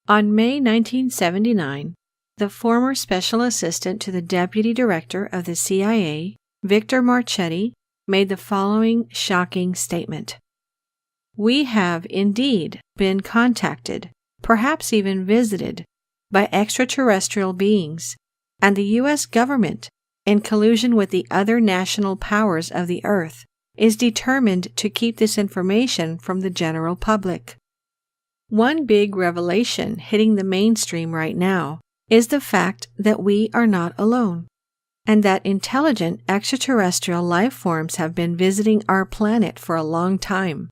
On May 1979, the former special assistant to the deputy director of the CIA, Victor Marchetti, made the following shocking statement. "We have indeed been contacted, perhaps even visited, by extraterrestrial beings, and the U.S. government, in collusion with the other national powers of the Earth, is determined to keep this information from the general public." One big revelation hitting the mainstream right now is the fact that we are not alone, and that intelligent extraterrestrial life forms have been visiting our planet for a long time.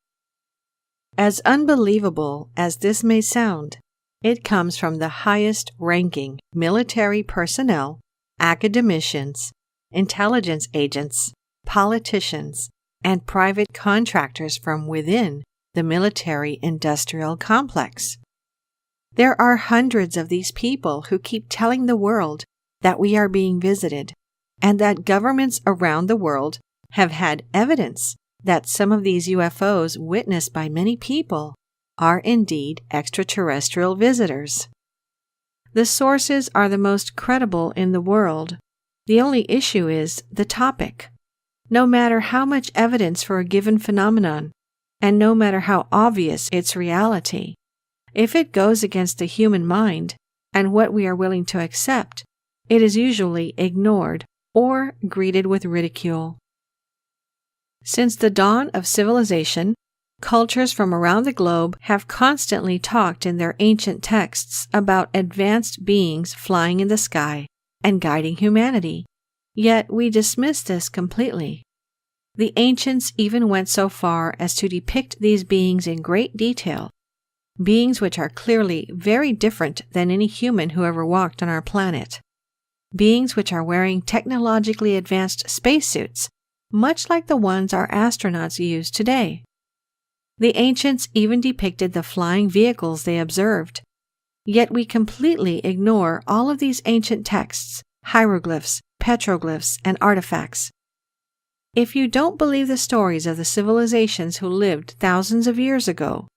As unbelievable as this may sound, it comes from the highest-ranking military personnel, academicians, intelligence agents, politicians, and private contractors from within the military-industrial complex. There are hundreds of these people who keep telling the world that we are being visited, and that governments around the world have had evidence that some of these UFOs witnessed by many people are indeed extraterrestrial visitors. The sources are the most credible in the world. The only issue is the topic. No matter how much evidence for a given phenomenon, and no matter how obvious its reality, if it goes against the human mind and what we are willing to accept, it is usually ignored or greeted with ridicule. Since the dawn of civilization, cultures from around the globe have constantly talked in their ancient texts about advanced beings flying in the sky and guiding humanity, yet we dismiss this completely. The ancients even went so far as to depict these beings in great detail, beings which are clearly very different than any human who ever walked on our planet, beings which are wearing technologically advanced spacesuits, much like the ones our astronauts use today. The ancients even depicted the flying vehicles they observed, yet we completely ignore all of these ancient texts, hieroglyphs, petroglyphs, and artifacts. If you don't believe the stories of the civilizations who lived thousands of years ago,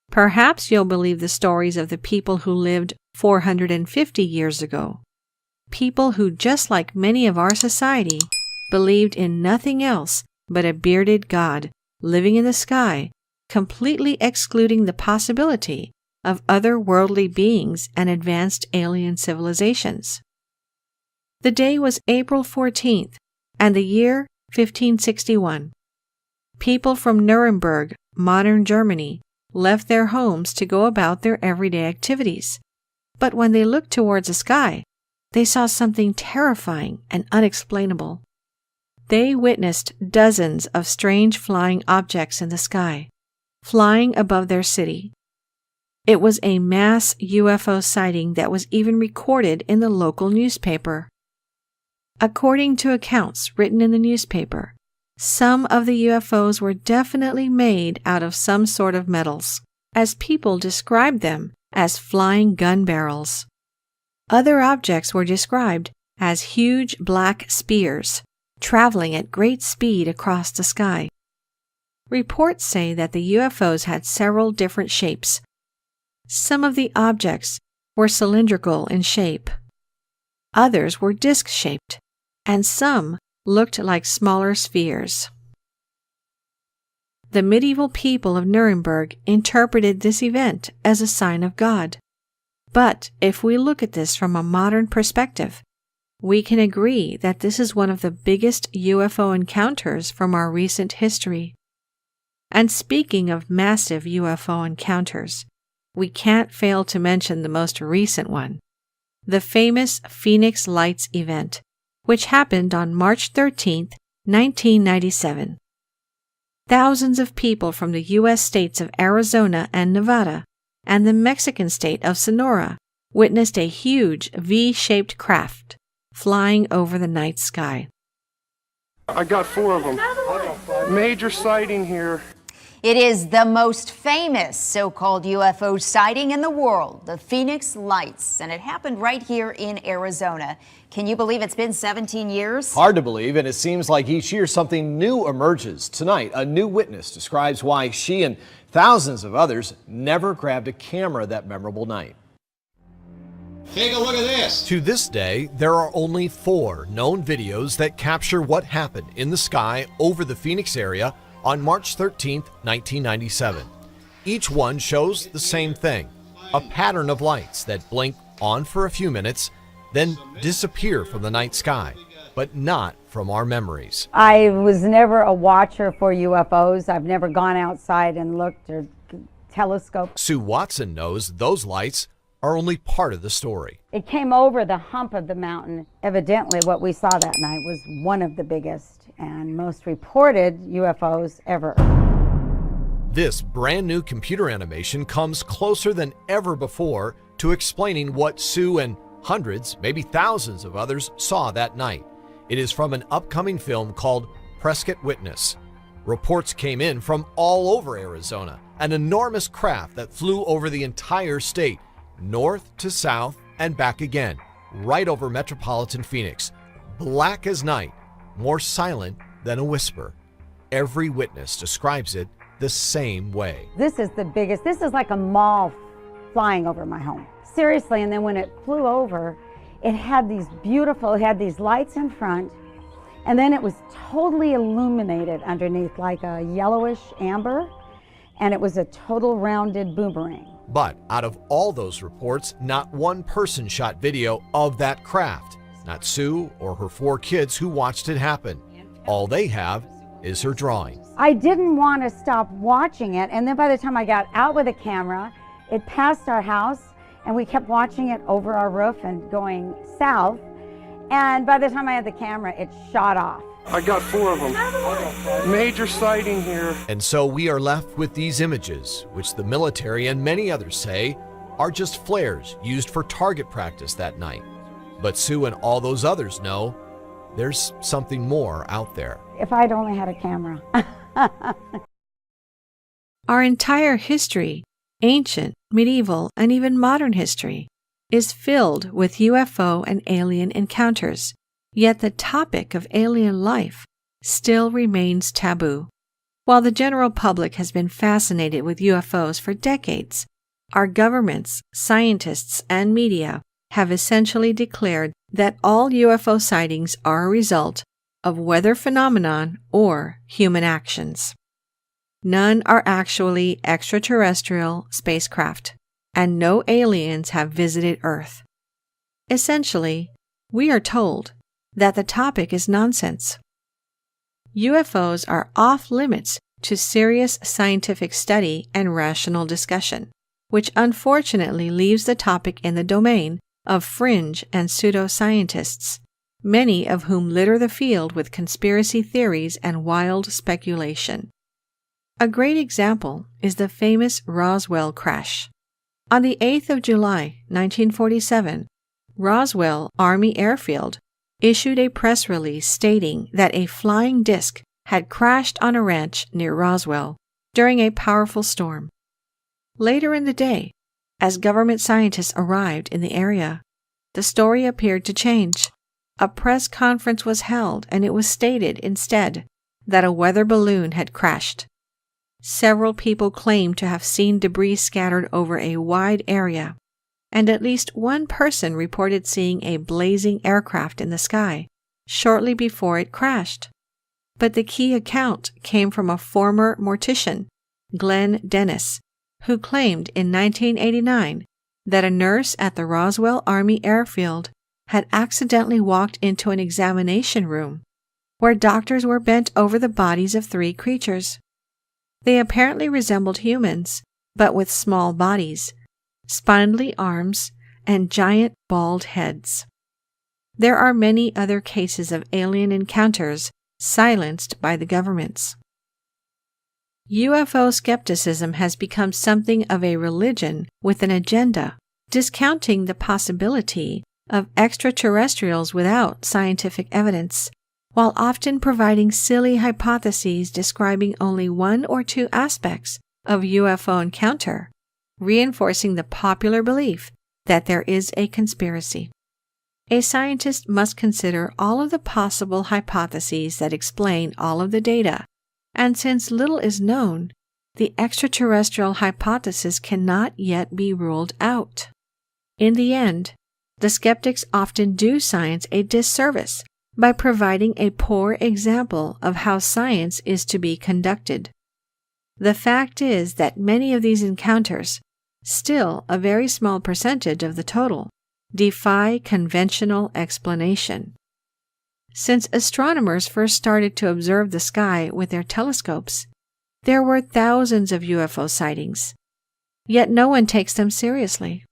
perhaps you'll believe the stories of the people who lived 450 years ago. People who, just like many of our society, believed in nothing else but a bearded god living in the sky, completely excluding the possibility of otherworldly beings and advanced alien civilizations. The day was April 14th, and the year 1561. People from Nuremberg, modern Germany, left their homes to go about their everyday activities. But when they looked towards the sky, they saw something terrifying and unexplainable. They witnessed dozens of strange flying objects in the sky, flying above their city. It was a mass UFO sighting that was even recorded in the local newspaper. According to accounts written in the newspaper, some of the UFOs were definitely made out of some sort of metals, as people described them as flying gun barrels. Other objects were described as huge black spears, traveling at great speed across the sky. Reports say that the UFOs had several different shapes. Some of the objects were cylindrical in shape. Others were disc-shaped, and some looked like smaller spheres. The medieval people of Nuremberg interpreted this event as a sign of God. But if we look at this from a modern perspective, we can agree that this is one of the biggest UFO encounters from our recent history. And speaking of massive UFO encounters, we can't fail to mention the most recent one, the famous Phoenix Lights event, which happened on March 13, 1997. Thousands of people from the U.S. states of Arizona and Nevada and the Mexican state of Sonora witnessed a huge V-shaped craft flying over the night sky. I got 4 of them. Major sighting here. It is the most famous so-called UFO sighting in the world, the Phoenix Lights, and it happened right here in Arizona. Can you believe it's been 17 years? Hard to believe, and it seems like each year something new emerges. Tonight, a new witness describes why she and thousands of others never grabbed a camera that memorable night. Take a look at this. To this day, there are only 4 known videos that capture what happened in the sky over the Phoenix area on March 13, 1997. Each one shows the same thing, a pattern of lights that blink on for a few minutes, then disappear from the night sky, but not from our memories. I was never a watcher for UFOs. I've never gone outside and looked or telescoped. Sue Watson knows those lights are only part of the story. It came over the hump of the mountain. Evidently, what we saw that night was one of the biggest and most reported UFOs ever. This brand new computer animation comes closer than ever before to explaining what Sue and hundreds, maybe thousands of others saw that night. It is from an upcoming film called Prescott Witness. Reports came in from all over Arizona, an enormous craft that flew over the entire state, north to south and back again, right over metropolitan Phoenix. Black as night, more silent than a whisper. Every witness describes it the same way. This is the biggest. This is like a mall flying over my home. Seriously, and then when it flew over, it had these lights in front, and then it was totally illuminated underneath like a yellowish amber, and it was a total rounded boomerang. But out of all those reports, not one person shot video of that craft. Not Sue or her 4 kids who watched it happen. All they have is her drawing. I didn't want to stop watching it, and then by the time I got out with a camera, it passed our house, and we kept watching it over our roof and going south, and by the time I had the camera, it shot off. I got 4 of them. Major sighting here. And so we are left with these images, which the military and many others say are just flares used for target practice that night. But Sue and all those others know there's something more out there. If I'd only had a camera. Our entire history, ancient, medieval, and even modern history, is filled with UFO and alien encounters. Yet the topic of alien life still remains taboo. While the general public has been fascinated with UFOs for decades, our governments, scientists, and media have essentially declared that all UFO sightings are a result of weather phenomenon or human actions. None are actually extraterrestrial spacecraft, and no aliens have visited Earth. Essentially, we are told that the topic is nonsense. UFOs are off limits to serious scientific study and rational discussion, which unfortunately leaves the topic in the domain of fringe and pseudoscientists, many of whom litter the field with conspiracy theories and wild speculation. A great example is the famous Roswell crash. On the 8th of July, 1947, Roswell Army Airfield issued a press release stating that a flying disc had crashed on a ranch near Roswell during a powerful storm. Later in the day, as government scientists arrived in the area, the story appeared to change. A press conference was held, and it was stated instead that a weather balloon had crashed. Several people claimed to have seen debris scattered over a wide area, and at least one person reported seeing a blazing aircraft in the sky shortly before it crashed. But the key account came from a former mortician, Glenn Dennis, who claimed in 1989 that a nurse at the Roswell Army Airfield had accidentally walked into an examination room where doctors were bent over the bodies of 3 creatures. They apparently resembled humans, but with small bodies, spindly arms, and giant bald heads. There are many other cases of alien encounters silenced by the governments. UFO skepticism has become something of a religion with an agenda, discounting the possibility of extraterrestrials without scientific evidence, while often providing silly hypotheses describing only 1 or 2 aspects of UFO encounter, reinforcing the popular belief that there is a conspiracy. A scientist must consider all of the possible hypotheses that explain all of the data, and since little is known, the extraterrestrial hypothesis cannot yet be ruled out. In the end, the skeptics often do science a disservice by providing a poor example of how science is to be conducted. The fact is that many of these encounters, still a very small percentage of the total, defy conventional explanation. Since astronomers first started to observe the sky with their telescopes, there were thousands of UFO sightings, yet no one takes them seriously.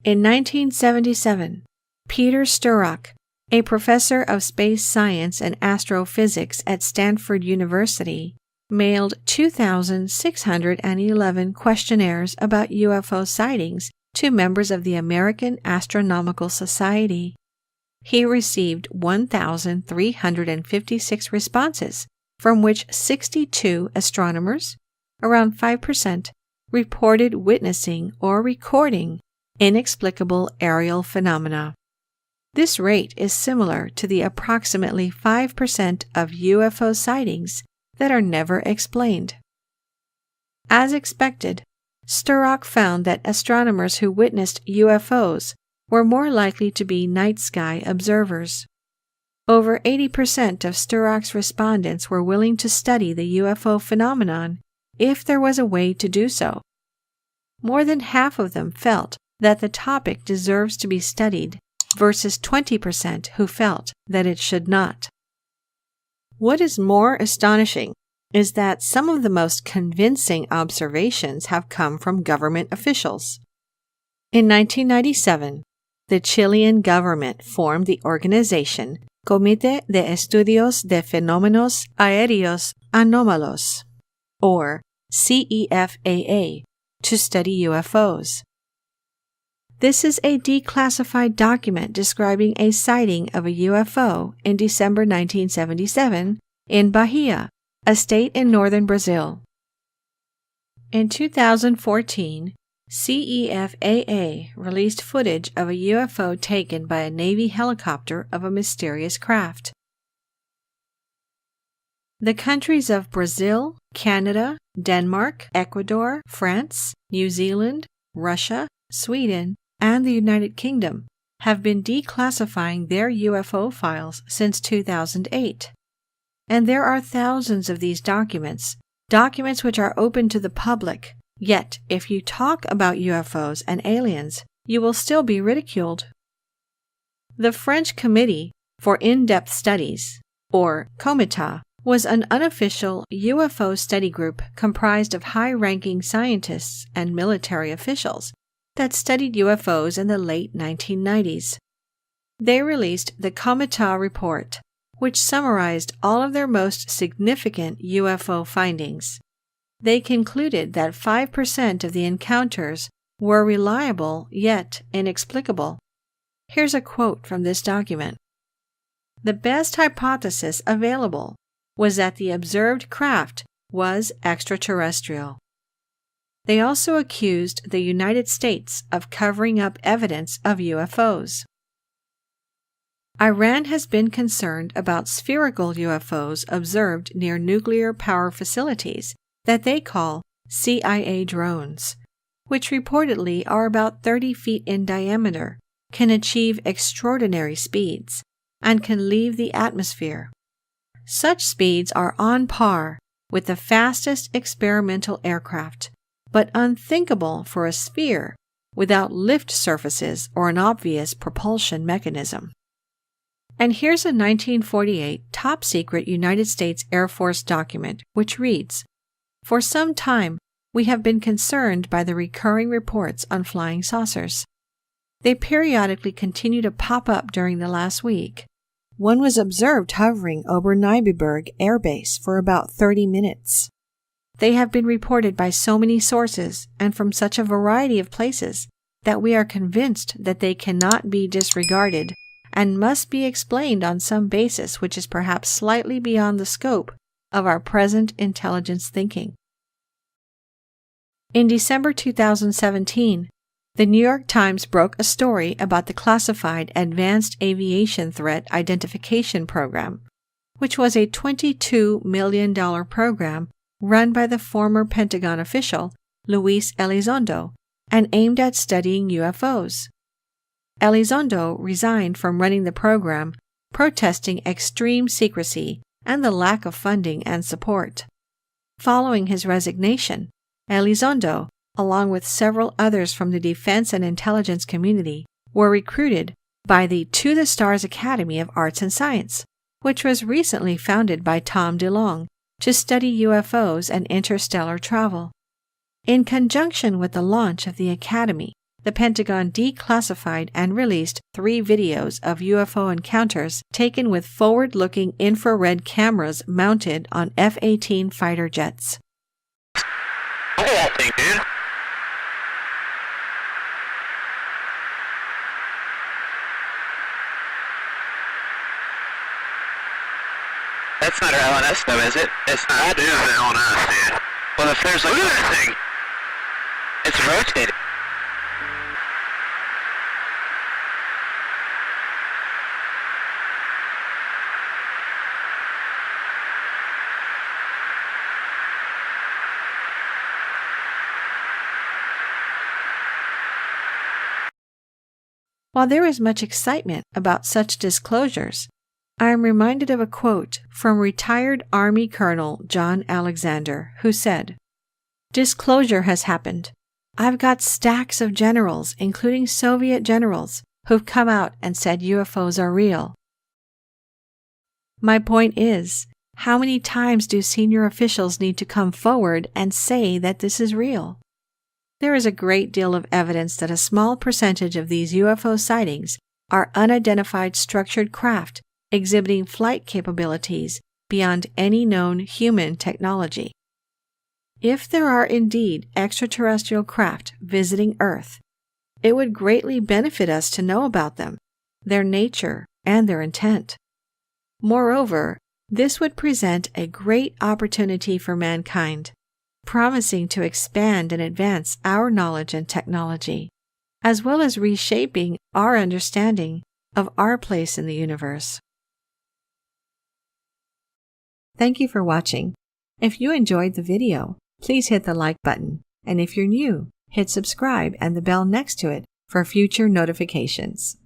In 1977, Peter Sturrock, a professor of space science and astrophysics at Stanford University, mailed 2,611 questionnaires about UFO sightings to members of the American Astronomical Society. He received 1,356 responses, from which 62 astronomers, around 5%, reported witnessing or recording inexplicable aerial phenomena. This rate is similar to the approximately 5% of UFO sightings that are never explained. As expected, Sturrock found that astronomers who witnessed UFOs were more likely to be night sky observers. Over 80% of Sturrock's respondents were willing to study the UFO phenomenon if there was a way to do so. More than half of them felt that the topic deserves to be studied, versus 20% who felt that it should not. What is more astonishing is that some of the most convincing observations have come from government officials. In 1997, the Chilean government formed the organization Comité de Estudios de Fenómenos Aéreos Anómalos, or CEFAA, to study UFOs. This is a declassified document describing a sighting of a UFO in December 1977 in Bahia, a state in northern Brazil. In 2014, CEFAA released footage of a UFO taken by a Navy helicopter of a mysterious craft. The countries of Brazil, Canada, Denmark, Ecuador, France, New Zealand, Russia, Sweden, and the United Kingdom have been declassifying their UFO files since 2008. And there are thousands of these documents which are open to the public. Yet, if you talk about UFOs and aliens, you will still be ridiculed. The French Committee for In-Depth Studies, or COMITA, was an unofficial UFO study group comprised of high-ranking scientists and military officials that studied UFOs in the late 1990s. They released the COMITA report, which summarized all of their most significant UFO findings. They concluded that 5% of the encounters were reliable yet inexplicable. Here's a quote from this document. The best hypothesis available was that the observed craft was extraterrestrial. They also accused the United States of covering up evidence of UFOs. Iran has been concerned about spherical UFOs observed near nuclear power facilities that they call CIA drones, which reportedly are about 30 feet in diameter, can achieve extraordinary speeds, and can leave the atmosphere. Such speeds are on par with the fastest experimental aircraft, but unthinkable for a sphere without lift surfaces or an obvious propulsion mechanism. And here's a 1948 top-secret United States Air Force document which reads, "For some time, we have been concerned by the recurring reports on flying saucers. They periodically continue to pop up during the last week. One was observed hovering over Nyberg Air Base for about 30 minutes. They have been reported by so many sources and from such a variety of places that we are convinced that they cannot be disregarded and must be explained on some basis which is perhaps slightly beyond the scope of our present intelligence thinking." In December 2017, the New York Times broke a story about the classified Advanced Aviation Threat Identification Program, which was a $22 million program run by the former Pentagon official Luis Elizondo and aimed at studying UFOs. Elizondo resigned from running the program, protesting extreme secrecy and the lack of funding and support. Following his resignation, Elizondo, along with several others from the defense and intelligence community, were recruited by the To the Stars Academy of Arts and Science, which was recently founded by Tom DeLonge to study UFOs and interstellar travel. In conjunction with the launch of the Academy, the Pentagon declassified and released 3 videos of UFO encounters taken with forward-looking infrared cameras mounted on F-18 fighter jets. Look at that thing, dude. That's not our LNS though, is it? It's not. That is the LNS, dude. Well, if there's like... Look at that thing! It's rotating. While there is much excitement about such disclosures, I am reminded of a quote from retired Army Colonel John Alexander, who said, "Disclosure has happened. I've got stacks of generals, including Soviet generals, who've come out and said UFOs are real." My point is, how many times do senior officials need to come forward and say that this is real? There is a great deal of evidence that a small percentage of these UFO sightings are unidentified structured craft exhibiting flight capabilities beyond any known human technology. If there are indeed extraterrestrial craft visiting Earth, it would greatly benefit us to know about them, their nature, and their intent. Moreover, this would present a great opportunity for mankind, promising to expand and advance our knowledge and technology, as well as reshaping our understanding of our place in the universe. Thank you for watching. If you enjoyed the video, please hit the like button, and if you're new, hit subscribe and the bell next to it for future notifications.